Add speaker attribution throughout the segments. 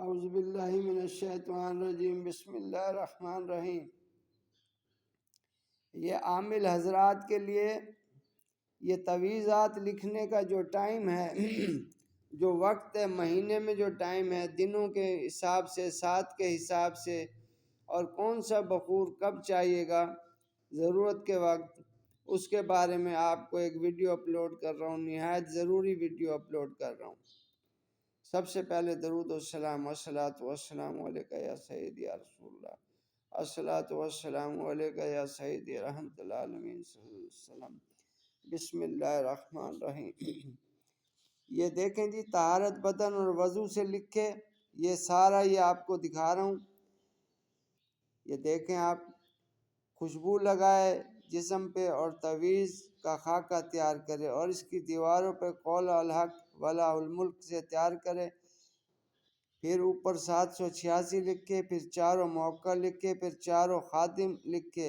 Speaker 1: اعوذ باللہ من الشیطان الرجیم، بسم اللہ الرحمن الرحیم۔ یہ عامل حضرات کے لیے یہ تویزات لکھنے کا جو ٹائم ہے جو وقت ہے، مہینے میں جو ٹائم ہے، دنوں کے حساب سے، سات کے حساب سے، اور کون سا بخور کب چاہیے گا ضرورت کے وقت، اس کے بارے میں آپ کو ایک ویڈیو اپلوڈ کر رہا ہوں، نہایت ضروری ویڈیو اپلوڈ کر رہا ہوں۔ سب سے پہلے درود و سلام، الصلاۃ والسلام علیکہ یا سیدی یا رسول اللہ، الصلاۃ والسلام علیکہ یا سیدی رحمت العالمین صلی اللہ علیہ وسلم۔ بسم اللہ الرحمن الرحیم۔ یہ دیکھیں جی، طہارت بدن اور وضو سے لکھے، یہ سارا یہ آپ کو دکھا رہا ہوں۔ یہ دیکھیں آپ، خوشبو لگائے جسم پہ اور تویز کا خاکہ تیار کرے اور اس کی دیواروں پہ قول الحق ولا الملک سے تیار کرے، پھر اوپر 786 لکھے، پھر چاروں موقع لکھے، پھر چاروں خادم لکھے،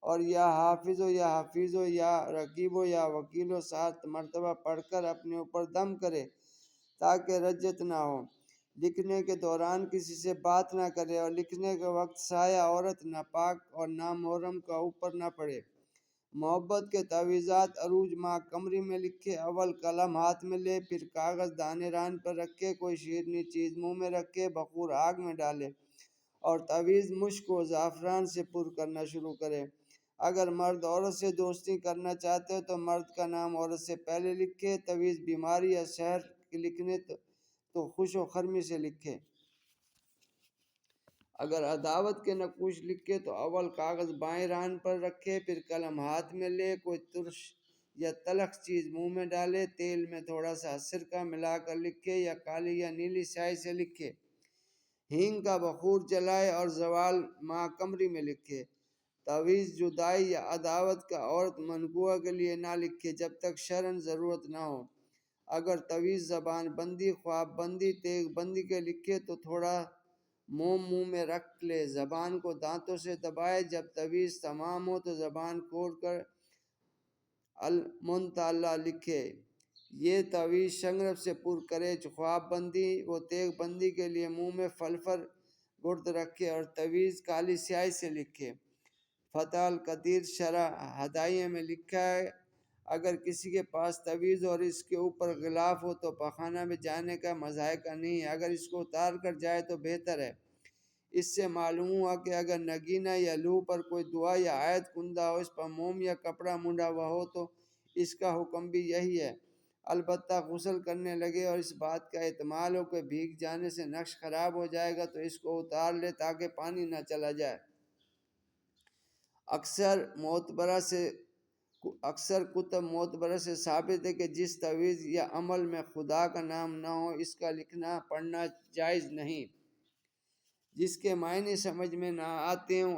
Speaker 1: اور یا حافظ و یا حفیظ و یا رقیب و یا وکیل و 7 مرتبہ پڑھ کر اپنے اوپر دم کرے تاکہ رجت نہ ہو۔ لکھنے کے دوران کسی سے بات نہ کرے اور لکھنے کے وقت سایہ عورت ناپاک اور نامحرم کا اوپر نہ پڑے۔ محبت کے تعویذات عروج ماہ کمری میں لکھے، اول قلم ہاتھ میں لے، پھر کاغذ دانے ران پر رکھے، کوئی شیرنی چیز منہ میں رکھے، بخور آگ میں ڈالے اور تعویذ مشک و زعفران سے پر کرنا شروع کرے۔ اگر مرد عورت سے دوستی کرنا چاہتے ہو تو مرد کا نام عورت سے پہلے لکھے۔ تعویذ بیماری یا سحر کے لکھنے تو خوش و خرمی سے لکھے۔ اگر عداوت کے نقوش لکھے تو اول کاغذ بائیں ران پر رکھے، پھر قلم ہاتھ میں لے، کوئی ترش یا تلخ چیز منہ میں ڈالے، تیل میں تھوڑا سا سرکہ ملا کر لکھے یا کالی یا نیلی سیاہی سے لکھے۔ ہینگ کا بخور جلائے اور زوال ماہ قمری میں لکھے۔ تعویذ جدائی یا عداوت کا عورت منقوہ کے لیے نہ لکھے جب تک شرعاً ضرورت نہ ہو۔ اگر تعویذ زبان بندی، خواب بندی، تیغ بندی کے لکھے تو تھوڑا موم منہ میں رکھ لے، زبان کو دانتوں سے دبائے، جب تعویذ تمام ہو تو زبان کھول کر المنتعلی لکھے۔ یہ تعویذ شنگرف سے پر کرے۔ خواب بندی و تیغ بندی کے لیے منہ میں فلفل گرد رکھے اور تعویذ کالی سیاہی سے لکھے۔ فتح القدیر شرح ہدایہ میں لکھا ہے، اگر کسی کے پاس تعویذ اور اس کے اوپر غلاف ہو تو پخانہ میں جانے کا مذائقہ نہیں ہے، اگر اس کو اتار کر جائے تو بہتر ہے۔ اس سے معلوم ہوا کہ اگر نگینہ یا لوح پر کوئی دعا یا آیت کندہ ہو، اس پر موم یا کپڑا منڈا ہوا ہو تو اس کا حکم بھی یہی ہے۔ البتہ غسل کرنے لگے اور اس بات کا احتمال ہو کہ بھیگ جانے سے نقش خراب ہو جائے گا تو اس کو اتار لے تاکہ پانی نہ چلا جائے۔ اکثر کتب معتبرہ سے ثابت ہے کہ جس تعویذ یا عمل میں خدا کا نام نہ ہو اس کا لکھنا پڑھنا جائز نہیں۔ جس کے معنی سمجھ میں نہ آتے ہوں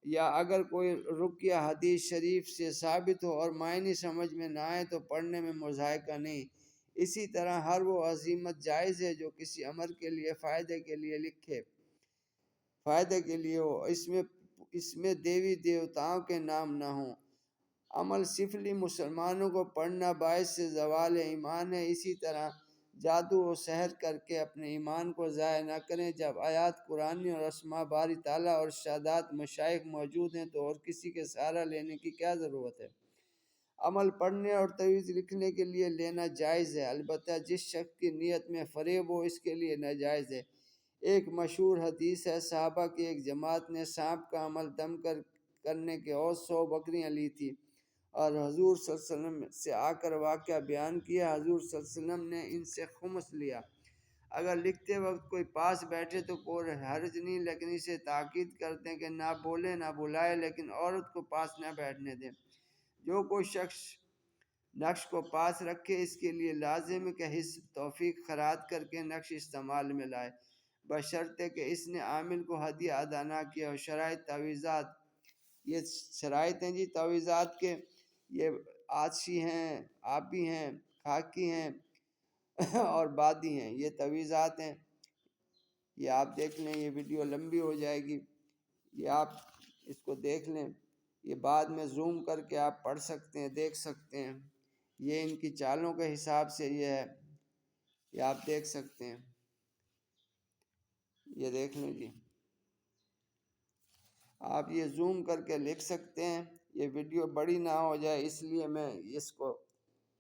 Speaker 1: یا اگر کوئی رقیہ حدیث شریف سے ثابت ہو اور معنی سمجھ میں نہ آئے تو پڑھنے میں مذائقہ نہیں۔ اسی طرح ہر وہ عزیمت جائز ہے جو کسی امر کے لیے فائدے کے لیے لکھے، فائدے کے لیے ہو، اس میں دیوی دیوتاؤں کے نام نہ ہوں۔ عمل سفلی مسلمانوں کو پڑھنا باعث سے زوال ایمان ہے، اسی طرح جادو و سحر کر کے اپنے ایمان کو ضائع نہ کریں۔ جب آیات قرآنی اور اسماء باری تعالیٰ اور ارشادات مشائخ موجود ہیں تو اور کسی کے سہارا لینے کی کیا ضرورت ہے؟ عمل پڑھنے اور تعویذ لکھنے کے لیے لینا جائز ہے، البتہ جس شخص کی نیت میں فریب ہو اس کے لیے ناجائز ہے۔ ایک مشہور حدیث ہے، صحابہ کی ایک جماعت نے سانپ کا عمل دم کرنے کے عوض 100 بکریاں لی تھی اور حضور صلی اللہ علیہ وسلم سے آ کر واقعہ بیان کیا۔ حضور صلی اللہ علیہ وسلم نے ان سے خمس لیا۔ اگر لکھتے وقت کوئی پاس بیٹھے تو کوئی حرج نہیں، لیکن اسے تاکید کرتے ہیں کہ نہ بولے نہ بلائے، لیکن عورت کو پاس نہ بیٹھنے دیں۔ جو کوئی شخص نقش کو پاس رکھے اس کے لیے لازم ہے کہ حسب توفیق خیرات کر کے نقش استعمال میں لائے، بشرطے کہ اس نے عامل کو ہدیہ ادا نہ کیا ہو۔ شرائط تعویذات، یہ شرائط ہیں جی تعویذات کے، یہ آتشی ہیں، آبی ہیں، خاکی ہیں اور بادی ہیں، یہ تعویذات ہیں۔ یہ آپ دیکھ لیں، یہ ویڈیو لمبی ہو جائے گی، یہ آپ اس کو دیکھ لیں، یہ بعد میں زوم کر کے آپ پڑھ سکتے ہیں، دیکھ سکتے ہیں۔ یہ ان کی چالوں کے حساب سے یہ ہے، یہ آپ دیکھ سکتے ہیں۔ یہ دیکھ لیں جی، آپ یہ زوم کر کے لکھ سکتے ہیں، یہ ویڈیو بڑی نہ ہو جائے اس لیے میں اس کو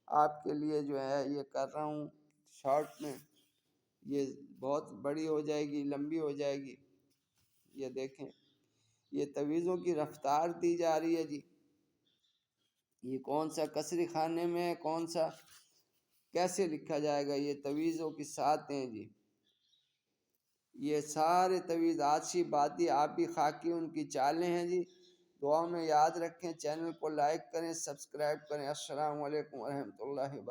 Speaker 1: آپ کے لیے جو ہے یہ کر رہا ہوں شارٹ میں، یہ بہت بڑی ہو جائے گی، لمبی ہو جائے گی۔ یہ دیکھیں یہ تویزوں کی رفتار دی جا رہی ہے جی، یہ کون سا کسری خانے میں ہے، کون سا کیسے لکھا جائے گا، یہ تویزوں کی ساتھ ہیں جی، یہ سارے تویز عاطشی بادی آبی خاکی ان کی چالیں ہیں جی۔ دعا میں یاد رکھیں، چینل کو لائک کریں، سبسکرائب کریں۔ السلام علیکم ورحمۃ اللہ وبرکاتہ۔